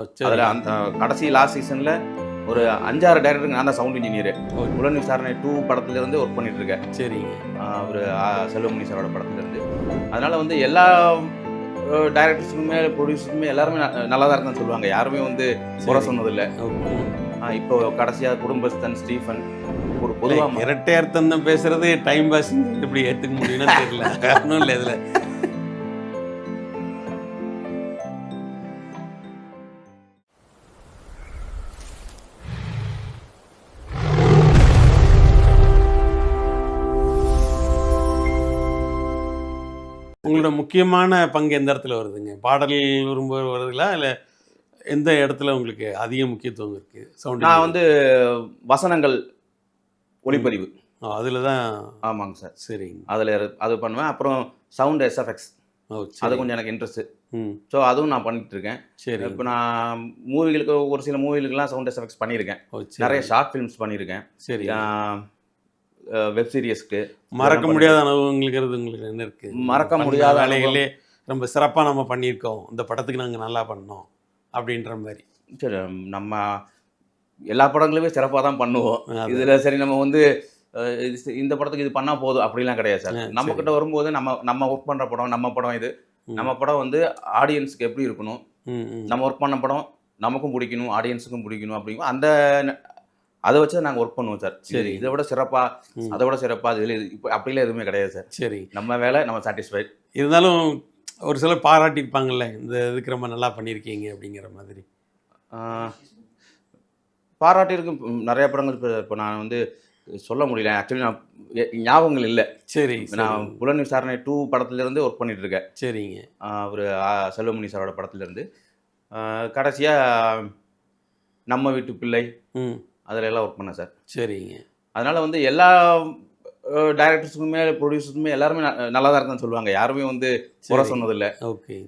சரி. அதில் அந்த கடைசி லாஸ்ட் சீசனில் ஒரு 5-6 டைரக்டருக்கு நான் தான் சவுண்ட் இன்ஜினியர். புலன் விசாரணை 2 படத்துலேருந்து ஒர்க் பண்ணிட்டு இருக்கேன். சரிங்க. ஒரு செல்வமணி சாரோட படத்துலேருந்து. அதனால் வந்து எல்லா டைரக்டர்ஸுக்குமே ப்ரொடியூசருக்குமே எல்லாருமே நல்லா தான் இருக்குன்னு சொல்லுவாங்க. யாருமே வந்து குறை சொன்னதில்லை. இப்போ கடைசியாக குடும்பஸ்தன் ஸ்டீஃபன் ஒரு பொதுவாக இரட்டை அர்த்தம் தான் பேசுறது டைம் பாஸ் எப்படி ஏற்றுக்க முடியும்னு தெரியல. ஒன்றும் இல்லை இதில். உங்களோட முக்கியமான பங்கு எந்த இடத்துல வருதுங்க? பாடல் வரும்போது வருதுங்களா, இல்லை எந்த இடத்துல உங்களுக்கு அதிக முக்கியத்துவம் இருக்குது? சவுண்ட் நான் வந்து வசனங்கள் ஒளிப்பதிவு அதில் தான். ஆமாங்க சார். சரிங்க. அதில் அது பண்ணுவேன். அப்புறம் சவுண்ட் எஸ்எஃப்எக்ஸ் அது கொஞ்சம் எனக்கு இன்ட்ரெஸ்ட்டு. ஸோ அதுவும் நான் பண்ணிட்டு இருக்கேன். சரி. இப்போ நான் மூவிகளுக்கு ஒரு சில மூவிகளுக்கெல்லாம் சவுண்ட் எஸ்எஃப்எக்ஸ் பண்ணியிருக்கேன். நிறைய ஷார்ட் ஃபிலிம்ஸ் பண்ணியிருக்கேன். சரி. வெப் சீரியஸ்க்கு மறக்க முடியாத அனுபவங்களுக்கு உங்களுக்கு என்ன இருக்குது? மறக்க முடியாத வேலைகளே ரொம்ப சிறப்பாக நம்ம பண்ணியிருக்கோம், இந்த படத்துக்கு நாங்கள் நல்லா பண்ணோம் அப்படின்ற மாதிரி. சரி, நம்ம எல்லா படங்களுமே சிறப்பாக தான் பண்ணுவோம். இதில் சரி நம்ம வந்து இந்த படத்துக்கு இது பண்ணால் போதும் அப்படிலாம் கிடையாது சார். நம்மக்கிட்ட வரும்போது நம்ம ஒர்க் பண்ணுற படம் நம்ம படம் இது. நம்ம படம் வந்து ஆடியன்ஸுக்கு எப்படி இருக்கணும், நம்ம ஒர்க் பண்ண படம் நமக்கும் பிடிக்கணும் ஆடியன்ஸுக்கும் பிடிக்கணும் அப்படிங்கும் அந்த அதை வச்சு நாங்கள் ஒர்க் பண்ணுவோம் சார். சரி, இதை விட சிறப்பாக அதை விட சிறப்பாக இதில் இப்போ அப்படிலாம் எதுவுமே கிடையாது சார். சரி, நம்ம வேலை நம்ம சாட்டிஸ்ஃபைட். இருந்தாலும் ஒரு சிலர் பாராட்டியிருப்பாங்கல்ல, இந்த இதுக்கு ரொம்ப நல்லா பண்ணியிருக்கீங்க அப்படிங்கிற மாதிரி. பாராட்டியிருக்கு நிறைய படங்கள். இப்போ நான் வந்து சொல்ல முடியல, ஆக்சுவலி நான் ஞாபகங்கள் இல்லை. சரி. நான் புலன் விசாரணை 2 படத்துலேருந்து ஒர்க் பண்ணிட்டு இருக்கேன். சரிங்க. ஒரு செல்வமணி சாரோட படத்துலேருந்து கடைசியாக நம்ம வீட்டு பிள்ளை அதில் எல்லாம் ஒர்க் பண்ணேன் சார். சரிங்க. அதனால் வந்து எல்லா டைரக்டர்ஸுக்குமே ப்ரொடியூசருக்குமே எல்லாருமே நல்லா தான் இருக்குன்னு சொல்லுவாங்க. யாருமே வந்து குறை சொன்னதில்லை. ஓகே.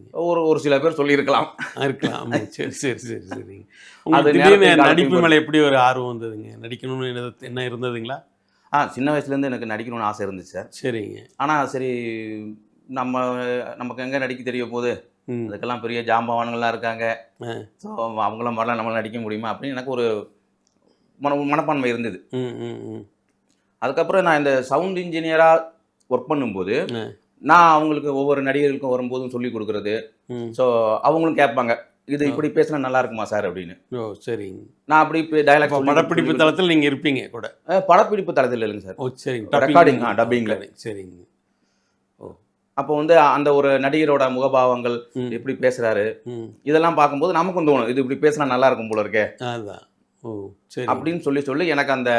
ஒரு சில பேர் சொல்லியிருக்கலாம். இருக்கலாம். சரி சரி சரி சரிங்க. நடிப்பு மேலே எப்படி ஒரு ஆர்வம் வந்ததுங்க? நடிக்கணும்னு என்ன இருந்ததுங்களா? சின்ன வயசுலேருந்து எனக்கு நடிக்கணும்னு ஆசை இருந்துச்சு சார். சரிங்க. ஆனால் சரி, நமக்கு எங்கே நடிக்க தெரிய போகுது, அதுக்கெல்லாம் பெரிய ஜாம்பவான்கள்லாம் இருக்காங்க, ஸோ அவங்களாம் மாதிரிலாம் நம்மளால் நடிக்க முடியுமா அப்படின்னு எனக்கு ஒரு மனப்பான்மை இருந்தது. அதுக்கப்புறம் நான் இந்த சவுண்ட் இன்ஜினியராக ஒர்க் பண்ணும்போது நான் அவங்களுக்கு ஒவ்வொரு நடிகர்களுக்கும் வரும்போதும் சொல்லி கொடுக்குறது. ஸோ அவங்களும் கேட்பாங்க, இது இப்படி பேசினா நல்லா இருக்குமா சார் அப்படின்னு. ஓ சரிங்க. நான் அப்படி டைலாக் படப்பிடிப்பு தளத்தில் நீங்கள் இருப்பீங்க கூட? படப்பிடிப்பு தளத்தில் இல்லைங்க சார். ஓ சரிங்க. ரெக்கார்டிங் டப்பிங்கில். சரிங்க. ஓ அப்போ வந்து அந்த ஒரு நடிகரோட முகபாவங்கள் எப்படி பேசுகிறாரு இதெல்லாம் பார்க்கும்போது நமக்கும் தோணும், இது இப்படி பேசினா நல்லா இருக்கும் போல இருக்கே. அதுதான். ஓ சரி. அப்படின்னு சொல்லி எனக்கு அந்த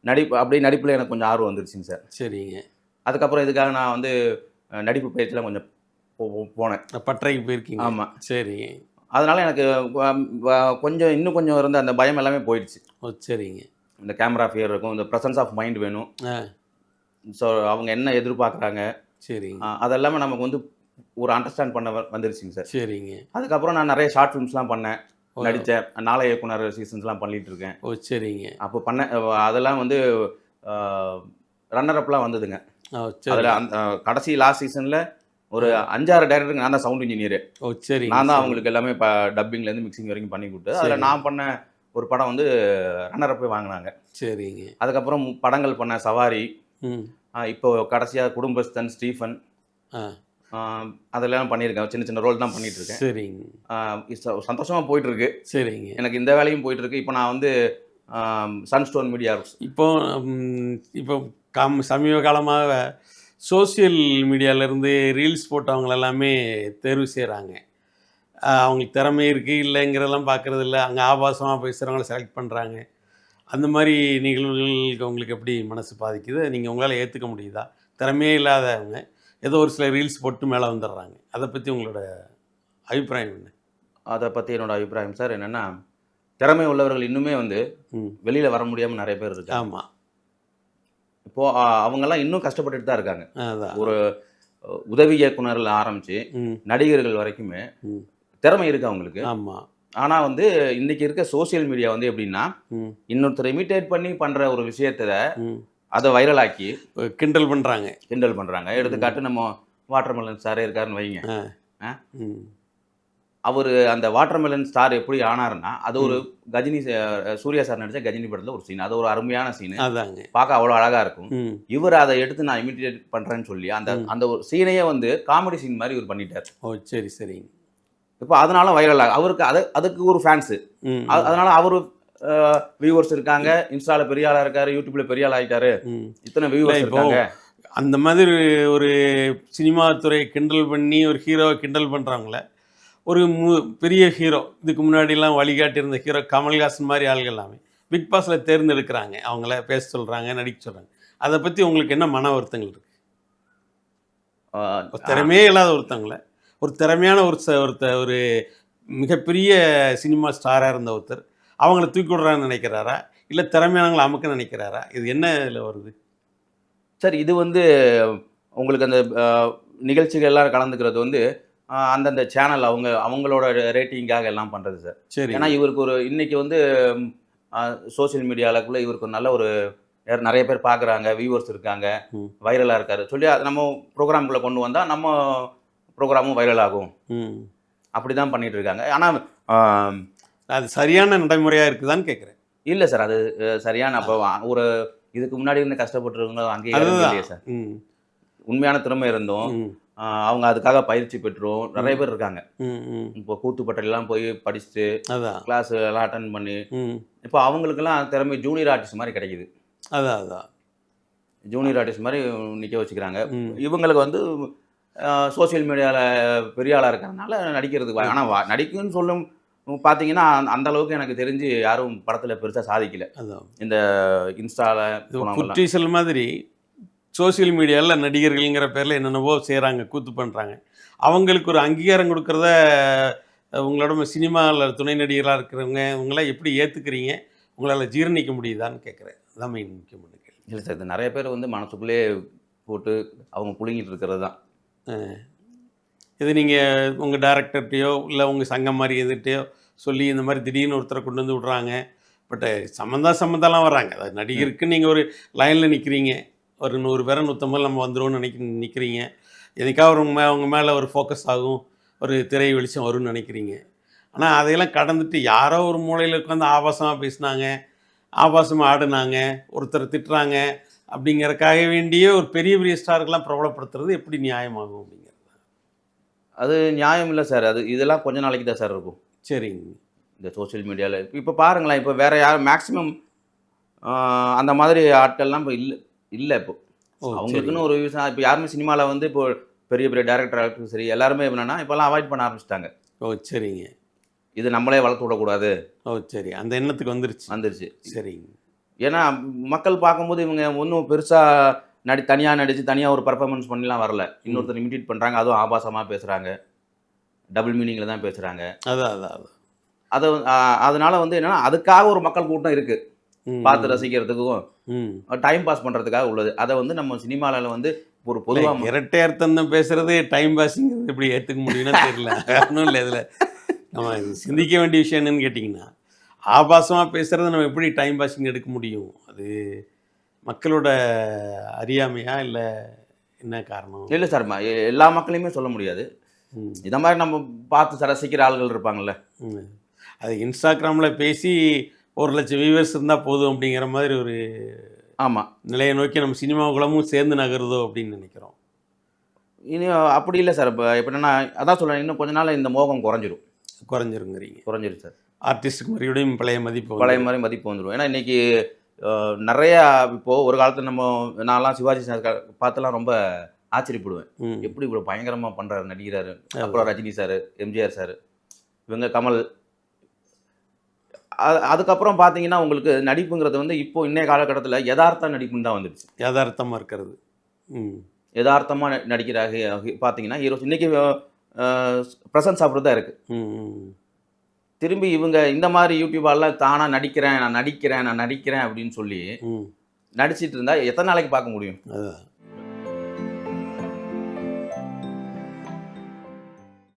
நடிப்பில் எனக்கு கொஞ்சம் ஆர்வம் வந்துருச்சுங்க சார். சரிங்க. அதுக்கப்புறம் இதுக்காக நான் வந்து நடிப்பு பயிற்சியில் கொஞ்சம் போனேன். பட்டறைக்கு போயிருக்கீங்க? ஆமாம். சரி. அதனால் எனக்கு இன்னும் கொஞ்சம் இருந்த அந்த பயம் எல்லாமே போயிடுச்சு. ஓ சரிங்க. இந்த கேமரா ஃபியர் இருக்கும், இந்த ப்ரெசன்ஸ் ஆஃப் மைண்ட் வேணும். ஸோ அவங்க என்ன எதிர்பார்க்குறாங்க, சரி, அதெல்லாமே நமக்கு வந்து ஒரு அண்டர்ஸ்டாண்ட் பண்ண வந்துருச்சுங்க சார். சரிங்க. அதுக்கப்புறம் நான் நிறைய ஷார்ட் ஃபிலிம்ஸ்லாம் பண்ணேன், நடித்தேன். நாளை இயக்குனர் சீசன்ஸ்லாம் பண்ணிகிட்டு இருக்கேன். ஓ சரிங்க. அப்போ அதெல்லாம் வந்து ரன்னர் அப்லாம் வந்ததுங்க. அதில் அந்த கடைசி லாஸ்ட் சீசனில் ஒரு 5-6 டைரக்டருக்கு நான் தான் சவுண்ட் இன்ஜினியர். ஓ சரி. நான் தான் அவங்களுக்கு எல்லாமே இப்போ டப்பிங்லேருந்து மிக்சிங் வரைக்கும் பண்ணி கொடுத்து அதில் நான் பண்ண ஒரு படம் வந்து ரன்னர் அப்பே வாங்கினாங்க. சரிங்க. அதுக்கப்புறம் படங்கள் பண்ண சவாரி, இப்போ கடைசியாக குடும்பஸ்தன் ஸ்டீஃபன், அதெல்லாம் பண்ணியிருக்கேன். சின்ன சின்ன ரோல் தான் பண்ணிட்டு இருக்கேன். சரிங்க. சந்தோஷமாக போயிட்டுருக்கு. சரிங்க. எனக்கு இந்த வேலையும் போயிட்டுருக்கு. இப்போ நான் வந்து சன்ஸ்டோன் மீடியா இப்போ சமீப காலமாக சோசியல் மீடியாவிலேருந்து ரீல்ஸ் போட்டவங்க எல்லாமே தேர்வு செய்கிறாங்க. அவங்களுக்கு திறமை இருக்குது இல்லைங்கிறதெல்லாம் பார்க்குறது இல்லை, அங்கே ஆபாசமாக பேசுகிறவங்கள செலக்ட் பண்ணுறாங்க. அந்த மாதிரி நிகழ்வுகளுக்கு உங்களுக்கு எப்படி மனசு பாதிக்குது? நீங்கள் உங்களால் ஏற்றுக்க முடியுதா? திறமையே இல்லாதவங்க ஏதோ ஒரு சில ரீல்ஸ் போட்டு மேலே வந்துடுறாங்க, அதை பற்றி உங்களோட அபிப்பிராயம் என்ன? அதை பற்றி என்னோடய அபிப்பிராயம் சார் என்னென்னா, திறமை உள்ளவர்கள் இன்னுமே வந்து வெளியில் வர முடியாமல் நிறைய பேர் இருக்காங்க. ஆமாம். இப்போது அவங்கெல்லாம் இன்னும் கஷ்டப்பட்டுட்டு தான் இருக்காங்க. ஒரு உதவி இயக்குனரில் ஆரம்பித்து நடிகர்கள் வரைக்குமே திறமை இருக்குது அவங்களுக்கு. ஆமாம். ஆனால் வந்து இன்றைக்கி இருக்க சோசியல் மீடியா வந்து எப்படின்னா, இன்னொருத்தரை இமிட்டேட் பண்ணி பண்ணுற ஒரு விஷயத்தை அதை வைரலாக்கி கிண்டல் பண்ணுறாங்க. எடுத்துக்காட்டு நம்ம வாட்டர்மெலன் சாரே இருக்காருன்னு வைங்க. அவர் அந்த வாட்டர்மெலன் ஸ்டார் எப்படி ஆனாருன்னா, அது ஒரு கஜினி சூர்யா சார் நடிச்ச கஜினி படத்துல ஒரு சீன். அது ஒரு அருமையான சீனு. அதாங்க. பார்க்க அவ்வளோ அழகா இருக்கும். ம். இவர் அத எடுத்து நான் இமிட்டேட் பண்றேன்னு சொல்லி, அந்த அந்த ஒரு சீனையே வந்து காமெடி சீன் மாரி இவர் பண்ணிட்டாரு. ஓ! சரி, சரிங்க. இப்ப அதனால வைரல் அவருக்கு அதுக்கு ஒரு ஃபேன்ஸு. ம். அதனால அவரு வியூவர்ஸ் இருக்காங்க. இன்ஸ்டால பெரிய ஆளா இருக்காரு. யூடியூப்ல பெரிய ஆள் ஆயிட்டாரு. ம். இத்தனை இல்ல வியூவர்ஸ் இப்போ இருக்காங்க. அந்த மாதிரி ஒரு சினிமா துறை கிண்டல் பண்ணி ஒரு ஹீரோவை கிண்டல் பண்றவங்கள, ஒரு பெரிய ஹீரோ இதுக்கு முன்னாடிலாம் வழிகாட்டியிருந்த ஹீரோ கமல்ஹாசன் மாரி ஆள்கள் எல்லாமே பிக் பாஸ்ல தேர்ந்தெடுக்கிறாங்க. அவங்கள பேச சொல்றாங்க, நடிக்க சொல்றாங்க. அத பத்தி உங்களுக்கு என்ன மன வருத்தங்கள் இருக்கு? ஆ ஒரு திறமையே இல்லாத ஒருத்தவங்கள, ஒரு திறமையான ஒரு மிகப்பெரிய சினிமா ஸ்டாரா இருந்த ஒருத்தர், அவங்கள தூக்கி விடுறான்னு நினைக்கிறாரா? இல்ல திறமையானவங்கள அமுக்க நினைக்கிறாரா? இது என்ன இதுல வருது? சரி இது வந்து உங்களுக்கு அந்த நிகழ்ச்சிகள்லாம் கலந்துக்கிறது வந்து அந்தந்த சேனல் அவங்களோட ரேட்டிங்காக எல்லாம் பண்றது சார். சரி. ஏன்னா இவருக்கு ஒரு இன்னைக்கு வந்து சோசியல் மீடியாலக்குள்ள இவருக்கு ஒரு நல்ல ஒரு நெறைய பேர் பார்க்குறாங்க, வியூவர்ஸ் இருக்காங்க, ம். வைரலா இருக்காரு சொல்லி அத நம்ம ப்ரோகிராம்குள்ள கொண்டு வந்தா நம்ம ப்ரோகிராமும் வைரல் ஆகும். ம். அப்படிதான் பண்ணிட்டு இருக்காங்க. ஆனா ஆ அது சரியான நடைமுறையா இருக்குதான்னு கேட்கிறேன். இல்ல சார். அது சரியான அப்ப ஒரு இதுக்கு முன்னாடி இருந்து கஷ்டப்பட்டுருவங்க அங்கீகாரம் அதுதான். இல்லையே சார். ம். உண்மையான திறமை இருந்தும், ம். அவங்க அதுக்காக பயிற்சி பெற்றும் நெறைய பேர் இருக்காங்க. ம். ம். இப்போ கூத்துப்பட்டைலாம் போய் படிச்சுட்டு, அதான். கிளாஸ் எல்லாம் அட்டெண்ட் பண்ணி, ம். இப்போ அவங்களுக்கெல்லாம் திறமை ஜூனியர் ஆர்டிஸ்ட் மாரி கிடைக்குது. அதான், அதான். ஜூனியர் ஆர்டிஸ்ட் மாரி நிக்க வச்சுக்கிறாங்க. ம். இவங்களுக்கு வந்து சோசியல் மீடியால பெரிய ஆளா இருக்கிறதுனால நடிக்கிறதுக்கு ஆனா நடிக்குன்னு சொல்லும் பார்த்தீங்கன்னா, அந்த அளவுக்கு எனக்கு தெரிஞ்சு யாரும் படத்துல பெருசா சாதிக்கல. அதான். இந்த இன்ஸ்டால இது போனவங்கலாம். குற்றீசல் மாதிரி சோசியல் மீடியால நடிகர்கள்ங்கிற பேர்ல என்னென்னவோ செய்றாங்க, கூத்து பண்றாங்க. அவங்களுக்கு ஒரு அங்கீகாரம் குடுக்கிறத உங்களோட சினிமால துணை நடிகரா இருக்கிறவங்க, இவங்கலாம் எப்படி ஏத்துக்கிறீங்க? உங்களால ஜீரணிக்க முடியுதான்னு கேட்கிறேன். அதான் மெயின் முக்கியமான கேள்வி. இல்ல சார். இது நெறைய பேர் வந்து மனசுக்குள்ளேயே போட்டு அவங்க புழுங்கிட்டு இருக்கிறது தான். இது நீங்க உங்க டைரக்டர்ட்டயோ, இல்ல உங்க சங்கம் மாரி எதுட்டயோ சொல்லி இந்த மாரி திடீர்னு ஒருத்தர கொண்டு வந்து விடுறாங்க. பட் சம்மந்தம்லாம் வர்றாங்க. அதாவது நடிகருக்கு நீங்க ஒரு லைன்ல நிக்கிறீங்க. ஒரு 100 பேரோ 150 நம்ம வந்துருவோம்னு நிக்கிறீங்க. என்னைக்காவது உங்க மேல ஒரு ஃபோக்கஸ் ஆகும். ஒரு திரை வெளிச்சம் வரும்னு நினைக்கிறீங்க. ஆனா அதையெல்லாம் கடந்துட்டு யாரோ ஒரு மூலையில உட்காந்து ஆபாசமா பேசுனாங்க, ஆபாசமா ஆடுனாங்க, ஒருத்தர திட்டுறாங்க அப்படிங்கிறதுக்காக வேண்டியே ஒரு பெரிய பெரிய ஸ்டாருக்கெல்லாம் பிரபலப்படுத்துறது எப்படி நியாயமாகும் அப்படிங்கிறது. அது நியாயம் இல்ல சார். இதெல்லாம் கொஞ்ச நாளைக்கு தான் சார் இருக்கும். சரிங்க. இந்த சோசியல் மீடியால. இப்ப பாருங்களேன், இப்ப வேற யாரும் மேக்ஸிமம் அந்த மாதிரி ஆட்கள்லாம் இப்ப இல்ல இப்போ. ஓ! அவங்களுக்குன்னு ஒரு இப்ப யாருமே சினிமால வந்து இப்போ பெரிய பெரிய டைரக்டர் ஆகட்டும் சரி, எல்லாருமே என்னன்னா இப்பலாம் அவாய்ட் பண்ண ஆரம்பிச்சுட்டாங்க. ஓ! சரிங்க. இது நம்மளே வளர்த்து விடக்கூடாது ஓ! சரி. அந்த எண்ணத்துக்கு வந்துருச்சு. சரிங்க. ஏன்னா மக்கள் பார்க்கும்போது இவங்க ஒண்ணும் பெருசா தனியா நடிச்சு, தனியா ஒரு பெர்ஃபார்மன்ஸ் பண்ணிலாம் வரல. இன்னொருத்தர் இமிட்டேட் பண்றாங்க. அதுவும் ஆபாசமா பேசுறாங்க. டபுள் மீனிங்ல தான் பேசுறாங்க. அதான், அதான், அதான். அத அதனால வந்து என்னன்னா, அதுக்காக ஒரு மக்கள் கூட்டம் இருக்கு. ம். பார்த்து ரசிக்கிறதுக்கும், ம். டைம் பாஸ் பண்றதுக்காக உள்ளது. அத வந்து நம்ம சினிமால வந்து ஒரு பொதுவா இரட்டை அர்த்தம் பேசுறது டைம் பாஸிங்கிறது எப்படி ஏத்துக்க முடியும்னா தெரியல. ஒண்ணும் இல்ல இதுல. நம்ம சிந்திக்க வேண்டிய விஷயம் என்னன்னு கேட்டிங்கன்னா, ஆபாசமா பேசுறத நம்ம எப்படி டைம் பாஸிங் எடுக்க முடியும்? அது மக்களோட அறியாமையா? இல்ல என்ன காரணம்? இல்ல சார். எல்லா மக்களையுமே சொல்ல முடியாது. ம். இத மாரி நம்ம பார்த்து ரசிக்கிற ஆள்கள் இருப்பாங்கல்ல. ம். அது இன்ஸ்டாகிராம்ல பேசி 1,00,000 வியூவர்ஸ் இருந்தா போதும் அப்படிங்கிற மாதிரி ஒரு ஆமா. நிலையை நோக்கி நம்ம சினிமா குலமும் சேர்ந்து நகருதோ அப்படின்னு நினைக்கிறோம். இனி அப்படி இல்ல சார். இப்ப எப்படின்னா அதான் சொல்றேன். இன்னும் கொஞ்ச நாள்ல இந்த மோகம் குறைஞ்சிரும். குறைஞ்சிருங்கிறீங்க. குறைஞ்சிரும் சார். ஆர்டிஸ்ட்டுக்கு மறுபடியும் பழைய மதிப்பு பழைய மாரி மதிப்பு வந்துரும். ஏன்னா இன்னைக்கு நெறையா இப்போ ஒரு காலத்துல நான்லாம் சிவாஜி சார் பார்த்துலாம் ரொம்ப ஆச்சரியப்படுவேன். ம். எப்படி இவ்வளோ பயங்கரமா பண்றாரு, நடிக்கிறாரு. அப்புறம் ரஜினி சார், எம்ஜிஆர் சார், இவங்க கமல். அதுக்கப்புறம் பார்த்தீங்கன்னா, உங்களுக்கு நடிப்புங்கிறது வந்து இப்போ இன்னைய காலகட்டத்தில எதார்த்த நடிப்புன்னு தான் வந்துருச்சு. யதார்த்தமா இருக்கிறது. ம். எதார்த்தமா நடிக்கிறாங்க பார்த்தீங்கன்னா, ஹீரோஸ் இன்னைக்கு பிரசன்ட் சாப்பிட்றது தான் இருக்கு. ம். ம். திரும்பி இவங்க இந்த மாரி யூடியூபாலாம் தானா நடிக்கிறேன் அப்படின்னு சொல்லி ம். நடிச்சிட்டு இருந்தா எத்தனை நாளைக்கு பார்க்க முடியும்? அதான்.